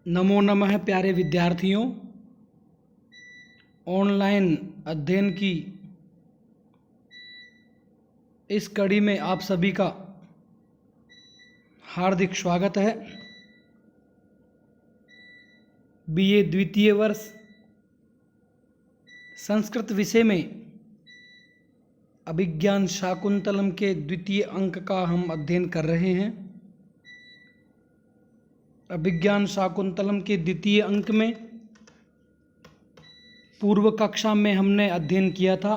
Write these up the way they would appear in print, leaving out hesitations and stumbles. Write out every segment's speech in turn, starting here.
नमो नमः प्यारे विद्यार्थियों। ऑनलाइन अध्ययन की इस कड़ी में आप सभी का हार्दिक स्वागत है। बीए द्वितीय वर्ष संस्कृत विषय में अभिज्ञान शाकुंतलम के द्वितीय अंक का हम अध्ययन कर रहे हैं। अभिज्ञान शाकुंतलम के द्वितीय अंक में पूर्व कक्षा में हमने अध्ययन किया था।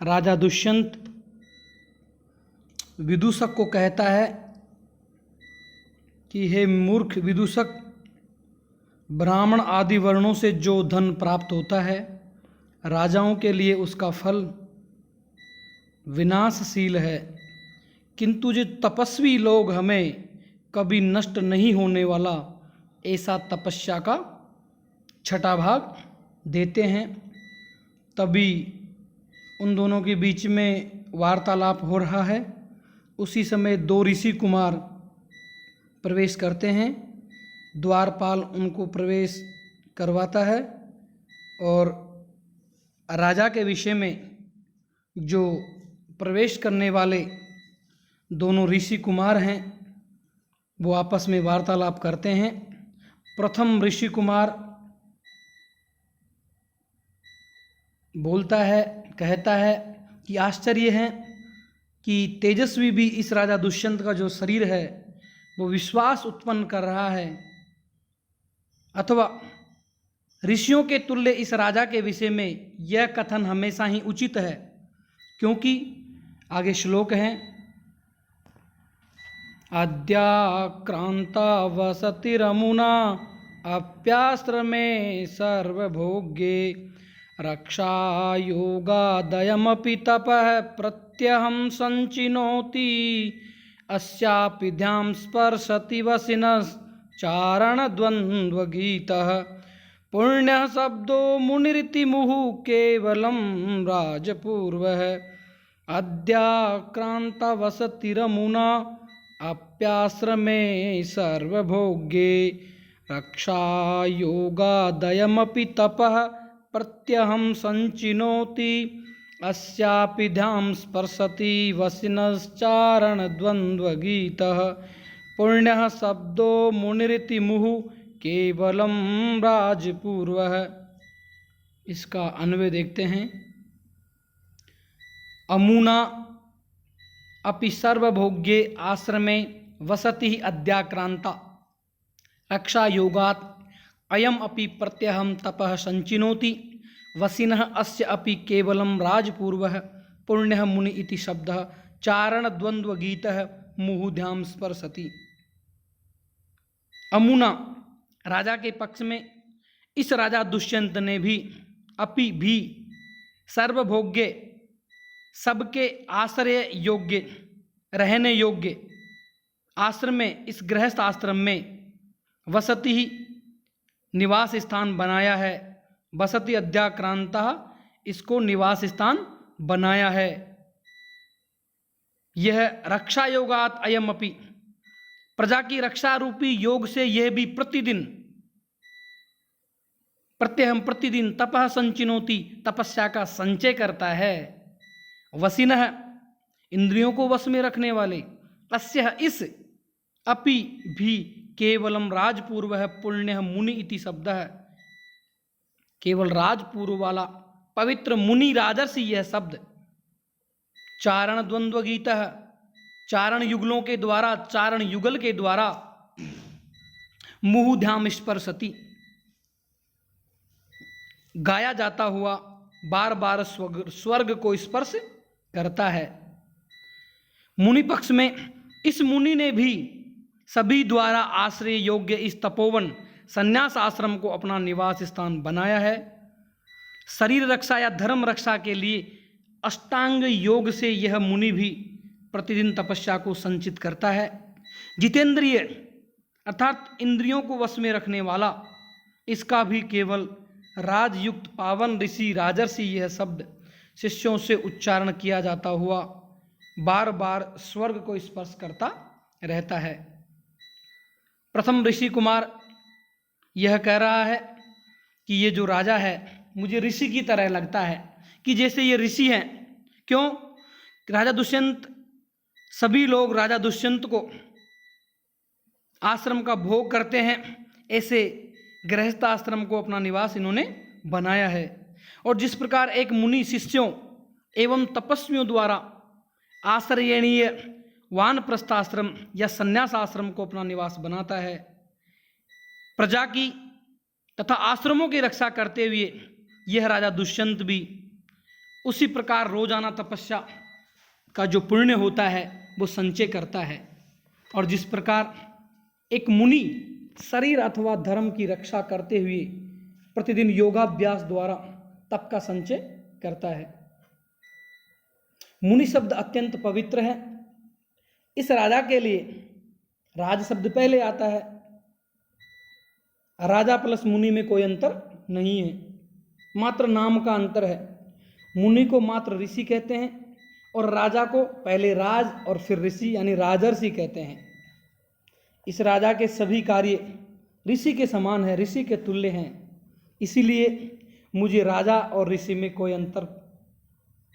राजा दुष्यंत विदूषक को कहता है कि हे मूर्ख विदूषक, ब्राह्मण आदि वर्णों से जो धन प्राप्त होता है राजाओं के लिए उसका फल विनाशशील है, किंतु जो तपस्वी लोग हमें कभी नष्ट नहीं होने वाला ऐसा तपस्या का छठा भाग देते हैं। तभी उन दोनों के बीच में वार्तालाप हो रहा है। उसी समय दो ऋषि कुमार प्रवेश करते हैं। द्वारपाल उनको प्रवेश करवाता है और राजा के विषय में जो प्रवेश करने वाले दोनों ऋषि कुमार हैं वो आपस में वार्तालाप करते हैं। प्रथम ऋषि कुमार बोलता है, कहता है कि आश्चर्य है कि तेजस्वी भी इस राजा दुष्यंत का जो शरीर है वो विश्वास उत्पन्न कर रहा है, अथवा ऋषियों के तुल्य इस राजा के विषय में यह कथन हमेशा ही उचित है, क्योंकि आगे श्लोक है, अद्याक्रांता वसतिरमुना अप्याश्रमे सर्वभोग्ये रक्षा योगादयमपि तपः प्रत्यहं संचिनोति अस्यापि ध्यां स्पर्शति वसिनश्चारणद्वन्द्वगीतः पुण्यः शब्दो मुनिरिति मुहुः केवलं राजपूर्वः अद्याक्रांता वसतिरमुना अप्याश्रमे सर्वभोग्ये रक्षा योगादयमपि तपः प्रत्यहं संचिनोति अस्यापि ध्यां स्पर्शति वसिनश्चारणद्वन्द्वगीतः पुण्यः शब्दो मुनिरिति मुहुः केवलं राजपूर्वः। इसका अन्वय देखते हैं। अमुना अपि सर्वभोग्ये आश्रमे वसति अद्याक्रांता रक्षा योगात् अयम अपि प्रत्यहं तपः संचिनोति वसिनः अस्य अपि केवलं राजपूर्वः पुण्यः मुनि इति शब्दः चारणद्वन्द्वगीतः मुहुध्यां स्पर्शति। अमुना राजा के पक्ष में इस राजा दुष्यंत ने भी अपि भी सर्वभोग्य सबके आश्रय योग्य रहने योग्य आश्रम में, इस गृहस्थ आश्रम में वसति ही निवास स्थान बनाया है। वसति अद्याक्रांता, इसको निवास स्थान बनाया है। यह रक्षा योगात अयम अपि, प्रजा की रक्षा रूपी योग से यह भी प्रतिदिन प्रत्यहम प्रतिदिन तपः संचिनोति, तपस्या का संचय करता है। वसिनः इंद्रियों को वश में रखने वाले, अस्य इस अपि भी केवलम राजपूर्व है पुण्य मुनि इति शब्द है। केवल राजपूर्व वाला पवित्र मुनि राजर्षि यह शब्द। चारण द्वंद्व गीत, चारण युगलों के द्वारा, चारण युगल के द्वारा मुहुध्याम स्पर्शति गाया जाता हुआ बार बार स्वर्ग को स्पर्श करता है। मुनि पक्ष में इस मुनि ने भी सभी द्वारा आश्रय योग्य इस तपोवन संन्यास आश्रम को अपना निवास स्थान बनाया है। शरीर रक्षा या धर्म रक्षा के लिए अष्टांग योग से यह मुनि भी प्रतिदिन तपस्या को संचित करता है। जितेंद्रिय अर्थात इंद्रियों को वश में रखने वाला, इसका भी केवल राजयुक्त पावन ऋषि राजर्षि यह शब्द शिष्यों से उच्चारण किया जाता हुआ बार बार स्वर्ग को स्पर्श करता रहता है। प्रथम ऋषि कुमार यह कह रहा है कि ये जो राजा है मुझे ऋषि की तरह लगता है, कि जैसे ये ऋषि हैं। क्यों? राजा दुष्यंत, सभी लोग राजा दुष्यंत को आश्रम का भोग करते हैं, ऐसे गृहस्थ आश्रम को अपना निवास इन्होंने बनाया है। और जिस प्रकार एक मुनि शिष्यों एवं तपस्वियों द्वारा आश्रयणीय वानप्रस्थ आश्रम या संन्यास आश्रम को अपना निवास बनाता है, प्रजा की तथा आश्रमों की रक्षा करते हुए यह राजा दुष्यंत भी उसी प्रकार रोजाना तपस्या का जो पुण्य होता है वो संचय करता है। और जिस प्रकार एक मुनि शरीर अथवा धर्म की रक्षा करते हुए प्रतिदिन योगाभ्यास द्वारा तप का संचय करता है। मुनि शब्द अत्यंत पवित्र है। इस राजा के लिए राज शब्द पहले आता है। राजा प्लस मुनि में कोई अंतर नहीं है, मात्र नाम का अंतर है। मुनि को मात्र ऋषि कहते हैं और राजा को पहले राज और फिर ऋषि यानी राजर्षि कहते हैं। इस राजा के सभी कार्य ऋषि के समान है, ऋषि के तुल्य हैं। इसीलिए मुझे राजा और ऋषि में कोई अंतर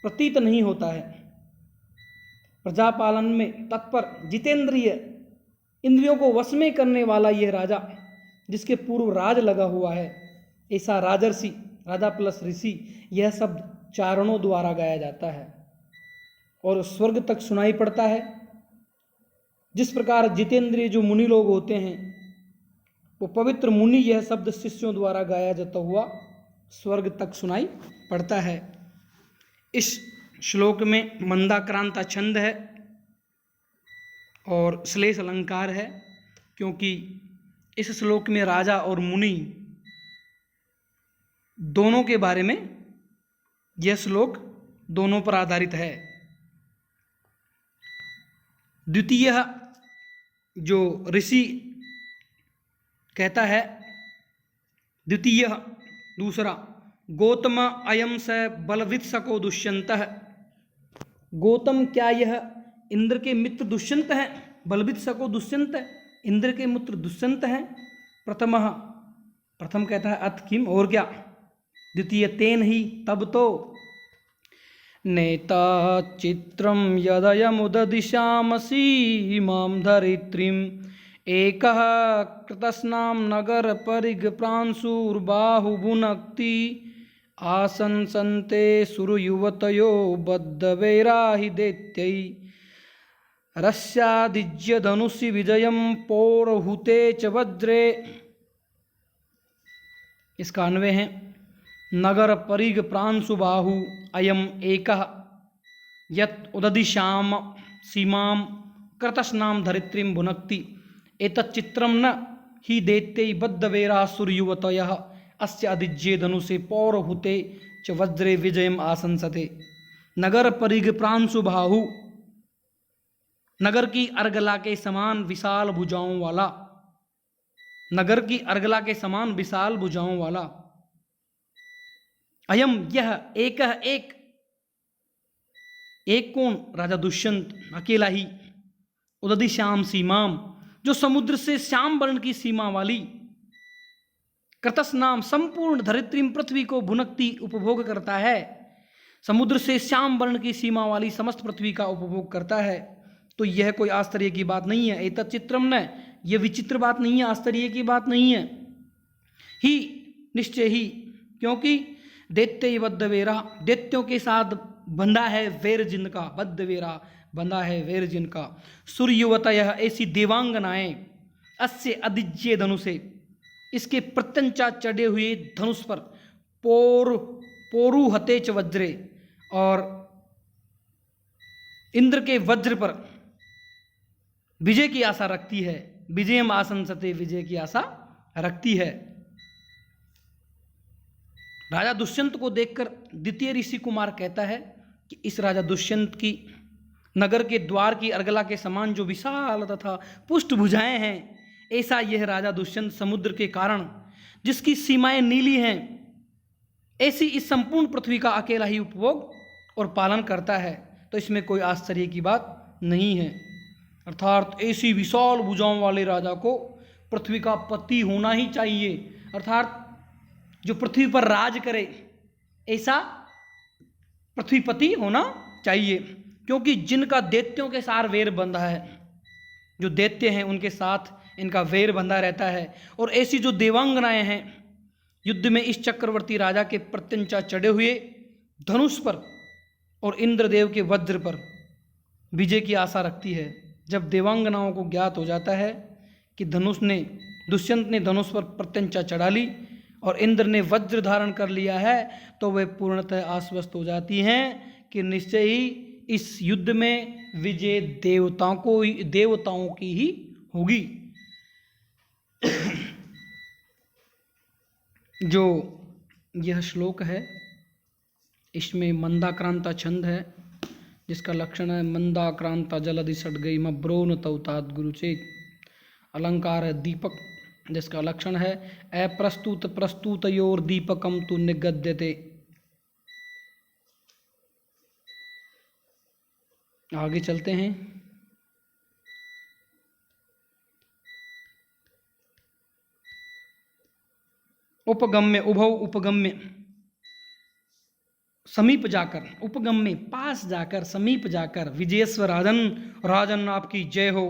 प्रतीत नहीं होता है। प्रजा पालन में तत्पर, जितेंद्रिय, इंद्रियों को वश में करने वाला यह राजा, जिसके पूर्व राज लगा हुआ है, ऐसा राजर्षि, राजा प्लस ऋषि, यह शब्द चारणों द्वारा गाया जाता है और स्वर्ग तक सुनाई पड़ता है। जिस प्रकार जितेंद्रिय जो मुनि लोग होते हैं वो पवित्र मुनि, यह शब्द शिष्यों द्वारा गाया जाता हुआ स्वर्ग तक सुनाई पड़ता है। इस श्लोक में मंदाक्रांता छंद है और श्लेष अलंकार है, क्योंकि इस श्लोक में राजा और मुनि दोनों के बारे में यह श्लोक दोनों पर आधारित है। द्वितीय जो ऋषि कहता है, द्वितीय दूसरा, गौतम अयम स बलवित सको दुष्यंतः। गौतम क्या यह इंद्र के मित्र दुष्यंत हैं? बलवित सको दुष्यंत, इंद्र के मित्र दुष्यंत हैं। प्रथम कहता है अथ किम, और क्या? द्वितीय तेन ही, तब तो। नेता चित्रम यदयमुददिशामसि मां धरित्रीम् एकः कृतस्नां नगर परिग प्रांशुर्बाहुभुनक्ति आसंसन्ते सुरयुवतयो बद्धवैराहि दैत्यै रस्यादिज्य धनुषि विजयं पौरहुते च वज्रे। इसका अन्वय है नगर परिग प्रांशुबाहु अयम एकः यत् उददिशाम सीमां कृतस्नाम धरित्रीं भुनक्ति एतच्चित्रं न हि दैत्यै बद्धवैराः सुरयुवतयः अस्य अदिज्ये धनुषे पौरहुते च वज्रे विजयम् आशंसते। नगर परिग प्रांशुबाहु, नगर की अर्गला के समान विशाल भुजाओं वाला, नगर की अर्गला के समान विशाल भुजाओं वाला। अयम यह एक कौन? राजा दुष्यंत अकेला ही। उदधि श्याम सीमाम, जो समुद्र से श्याम वर्ण की सीमा वाली, कृतस नाम संपूर्ण धरित्रीम पृथ्वी को भुनक्ति उपभोग करता है। समुद्र से श्याम वर्ण की सीमा वाली समस्त पृथ्वी का उपभोग करता है। तो यह कोई आश्चर्य की बात नहीं है। एतत् चित्रम न, यह विचित्र बात नहीं है, आश्चर्य की बात नहीं है। ही निश्चय ही, क्योंकि दैत्य बद्धवेरा, दैत्यों के साथ बंधा है वैर जिनका, बद्धवेरा बंधा है वैर जिनका। सूर्यवतय, ऐसी देवांगनाएं, अस्य अदिज्य धनुषे, इसके प्रत्यंचा चढ़े हुए धनुष पर, पोरुहते च वज्रे, और इंद्र के वज्र पर विजय की आशा रखती है। विजयम आशंसते, विजय की आशा रखती है। राजा दुष्यंत को देखकर द्वितीय ऋषि कुमार कहता है कि इस राजा दुष्यंत की नगर के द्वार की अर्गला के समान जो विशाल तथा पुष्ट भुजाएं हैं, ऐसा यह राजा दुष्यंत समुद्र के कारण जिसकी सीमाएं नीली हैं, ऐसी इस संपूर्ण पृथ्वी का अकेला ही उपभोग और पालन करता है। तो इसमें कोई आश्चर्य की बात नहीं है। अर्थात ऐसी विशाल भुजाओं वाले राजा को पृथ्वी का पति होना ही चाहिए, अर्थात जो पृथ्वी पर राज करे ऐसा पृथ्वीपति होना चाहिए। क्योंकि जिनका दैत्यों के साथ वैर बंधा है, जो दैत्य हैं उनके साथ इनका वैर बंधा रहता है, और ऐसी जो देवांगनाएं हैं युद्ध में इस चक्रवर्ती राजा के प्रत्यंचा चढ़े हुए धनुष पर और इंद्रदेव के वज्र पर विजय की आशा रखती है। जब देवांगनाओं को ज्ञात हो जाता है कि दुष्यंत ने धनुष पर प्रत्यंचा चढ़ा ली और इंद्र ने वज्र धारण कर लिया है, तो वे पूर्णतः आश्वस्त हो जाती हैं कि निश्चय ही इस युद्ध में विजय देवताओं की ही होगी। जो यह श्लोक है इसमें मंदाक्रांता छंद है, जिसका लक्षण है मंदाक्रांता जलधि सट गई मब्रोन तौतात गुरुचेत। अलंकार है दीपक, जिसका लक्षण है अप्रस्तुत प्रस्तुतयोर दीपकम तु निगद्यते। आगे चलते हैं। उपगम्य उभव उपगम्य, समीप जाकर, उपगम्य पास जाकर, समीप जाकर, विजयस्व राजन, राजन आपकी जय हो।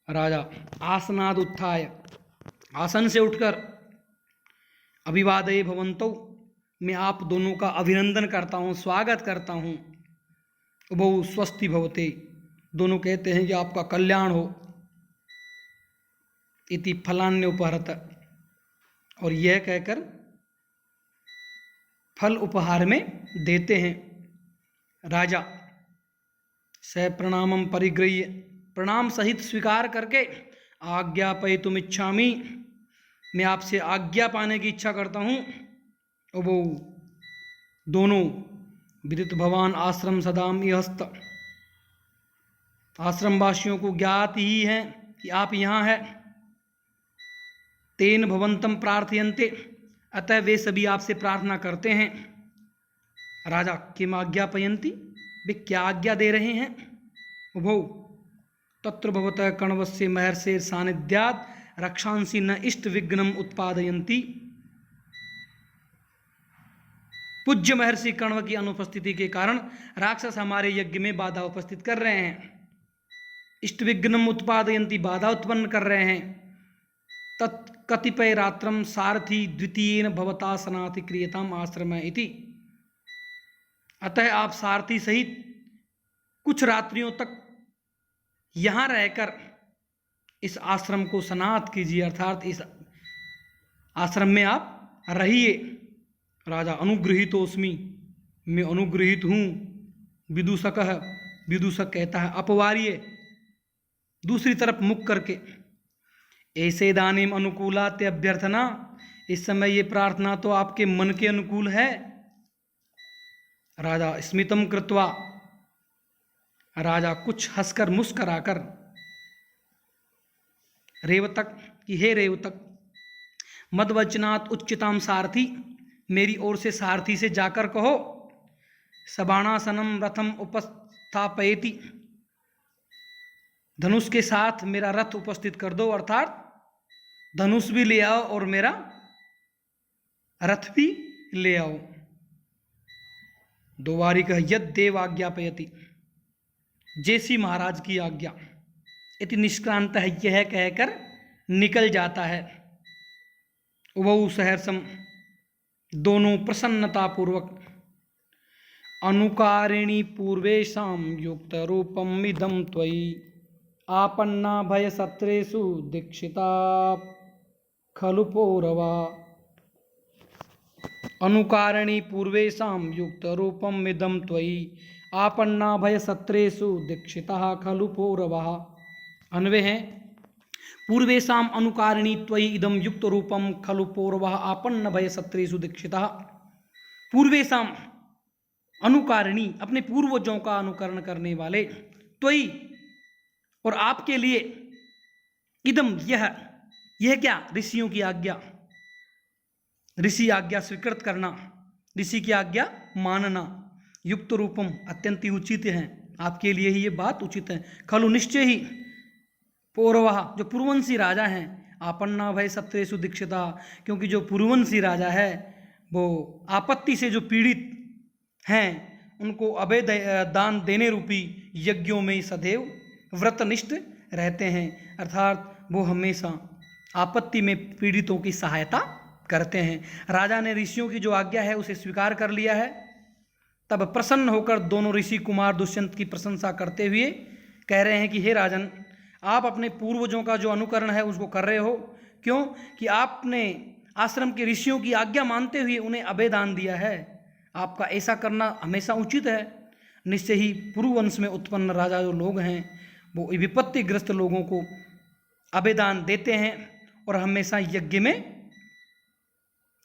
राजा आसनाद उत्थाय, आसन से उठकर, अभिवादये भवन्तौ, मैं आप दोनों का अभिनंदन करता हूँ, स्वागत करता हूँ। उभौ स्वस्ति भवते, दोनों कहते हैं कि आपका कल्याण हो। इति फलान्योपहरत, और यह कहकर फल उपहार में देते हैं। राजा स प्रणामम परिगृह्य, प्रणाम सहित स्वीकार करके, आज्ञापयितुम इच्छामि, मैं आपसे आज्ञा पाने की इच्छा करता हूँ। वो दोनों विदित भवान आश्रम सदाम यहस्त, आश्रमवासियों को ज्ञात ही है कि आप यहाँ हैं। तेन भवंतम प्रार्थयन्ते, अतः वे सभी आपसे प्रार्थना करते हैं। राजा किम आज्ञापयन्ति, वे क्या आज्ञा दे रहे हैं। उभौ तत्र भवतः कण्वस्य महर्षेर सानिध्यात् रक्षांसि न इष्ट विघ्नम उत्पादयन्ति। पूज्य महर्षि कण्व की अनुपस्थिति के कारण राक्षस हमारे यज्ञ में बाधा उपस्थित कर रहे हैं। इष्ट विघ्नम उत्पादयन्ति, बाधा उत्पन्न कर रहे हैं। तत्कतिपय रात्रम सारथी द्वितीयेन भवता सनाति क्रियताम आश्रम इति, अतः आप सारथी सहित कुछ रात्रियों तक यहाँ रहकर इस आश्रम को सनात कीजिए, अर्थात इस आश्रम में आप रहिए। राजा अनुगृहीतोस्मि, मैं अनुगृहित हूँ। विदूषकः, विदूषक कहता है अपवार्य, दूसरी तरफ मुख करके। ऐसे दानिम अनुकूलाते अभ्यर्थना, इस समय ये प्रार्थना तो आपके मन के अनुकूल है। राजा स्मितम कृत्वा, राजा कुछ हंसकर मुस्कराकर, रेवतक कि हे रेवतक, मदवचनात् उच्चिताम सारथी, मेरी ओर से सारथी से जाकर कहो, सबाणासनम रथम उपस्थापयति, धनुष के साथ मेरा रथ उपस्थित कर दो, अर्थात धनुष भी ले आओ और मेरा रथ भी ले आओ। दोबारी कह यद देव आज्ञापयति, जैसी महाराज की आज्ञा। इति निष्क्रांत है, यह कहकर निकल जाता है। उभौ सहर्षम, दोनों प्रसन्नता पूर्वक, अनुकारिणी पूर्वेशाम युक्त रूपम इदम त्वयि, आपन्ना भय सत्रेषु दीक्षिता खलु पौरवा। अनुकारिणी पूर्वेशाम युक्त रूपम इदम त्वयि, आपन्ना भय सत्रेषु दीक्षिता खलु पौरवा। अन्वय है पूर्वेशाम अनुकारिणी त्वयि इदम युक्त रूपम खलु पौरवा आपन्न भय सत्रेषु दीक्षिता। पूर्वेशाम अनुकारिणी, अपने पूर्वजों का अनुकरण करने वाले, त्वयि और आपके लिए, इदम यह क्या, ऋषियों की आज्ञा, ऋषि आज्ञा स्वीकृत करना, ऋषि की आज्ञा मानना, युक्त रूपम अत्यंत ही उचित है, आपके लिए ही ये बात उचित है। खलु निश्चय ही, पौरवः जो पूर्ववंशी राजा हैं, आपन्ना भय सत्रेषु दीक्षिता, क्योंकि जो पूर्ववंशी राजा है वो आपत्ति से जो पीड़ित हैं उनको अभय दान देने रूपी यज्ञों में सदैव व्रतनिष्ठ रहते हैं, अर्थात वो हमेशा आपत्ति में पीड़ितों की सहायता करते हैं। राजा ने ऋषियों की जो आज्ञा है उसे स्वीकार कर लिया है। तब प्रसन्न होकर दोनों ऋषि कुमार दुष्यंत की प्रशंसा करते हुए कह रहे हैं कि हे राजन, आप अपने पूर्वजों का जो अनुकरण है उसको कर रहे हो, क्यों कि आपने आश्रम के ऋषियों की आज्ञा मानते हुए उन्हें अभय दान दिया है। आपका ऐसा करना हमेशा उचित है। निश्चय ही पूर्ववंश में उत्पन्न राजा जो लोग हैं वो विपत्तिग्रस्त लोगों को अभय दान देते हैं और हमेशा यज्ञ में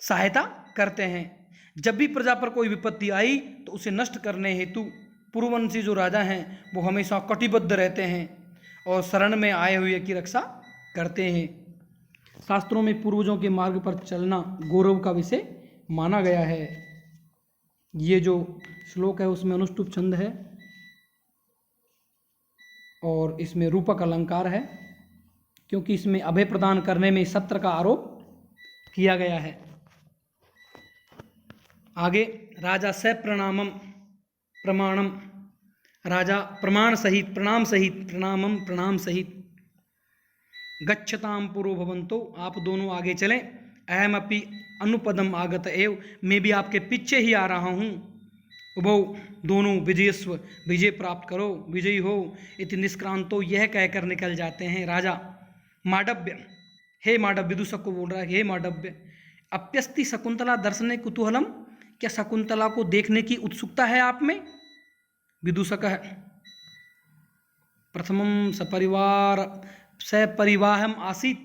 सहायता करते हैं। जब भी प्रजा पर कोई विपत्ति आई तो उसे नष्ट करने हेतु पूर्ववंशी जो राजा हैं वो हमेशा कटिबद्ध रहते हैं और शरण में आए हुए की रक्षा करते हैं। शास्त्रों में पूर्वजों के मार्ग पर चलना गौरव का विषय माना गया है। ये जो श्लोक है उसमें अनुष्टुप छंद है और इसमें रूपक अलंकार है, क्योंकि इसमें अभय प्रदान करने में सत्र का आरोप किया गया है। आगे राजा स प्रणामम प्रमाणम, राजा प्रमाण सहित प्रणाम सहित प्रणामम प्रणाम सहित गच्छताम पूर्व भवंतो, आप दोनों आगे चलें। अहम अपि अनुपदम आगत एव, मैं भी आपके पीछे ही आ रहा हूँ। उभौ दोनों विजयस्व, विजय प्राप्त करो, विजयी हो। इति निष्क्रांतो, यह कहकर निकल जाते हैं। राजा माडव्य, हे माडव्य, विदूषक को बोल रहा है, हे माडव्य, अप्यस्ति शकुंतला दर्शने कुतूहलम, क्या शकुंतला को देखने की उत्सुकता है आप में? विदूषक है प्रथमम सपरिवाहम आसीत,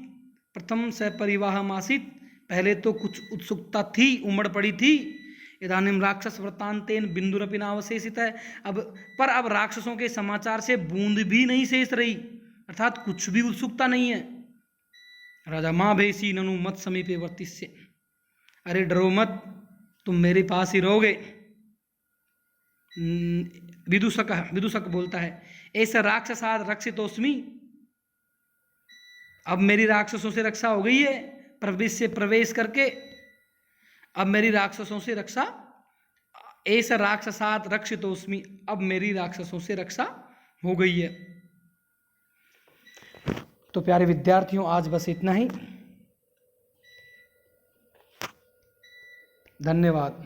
प्रथम सपरिवाहम आसीत, पहले तो कुछ उत्सुकता थी, उमड़ पड़ी थी। इदानीम राक्षस वृत्तांतेन बिंदुरपि नावशेषित है, अब राक्षसों के समाचार से बूंद भी नहीं शेष रही, अर्थात कुछ भी उत्सुकता नहीं है। राजा माँ भेसी ननु मत समीपे वर्तिष्य, अरे डरो मत, तुम मेरे पास ही रहोगे। विदूषक बोलता है, ऐसा राक्षसाद रक्षितोस्मि, अब मेरी राक्षसों से रक्षा हो गई है, प्रवेश करके अब मेरी राक्षसों से रक्षा, ऐसा राक्षसात रक्षितोस्मि, अब मेरी राक्षसों से रक्षा हो गई है। तो प्यारे विद्यार्थियों, आज बस इतना ही। धन्यवाद।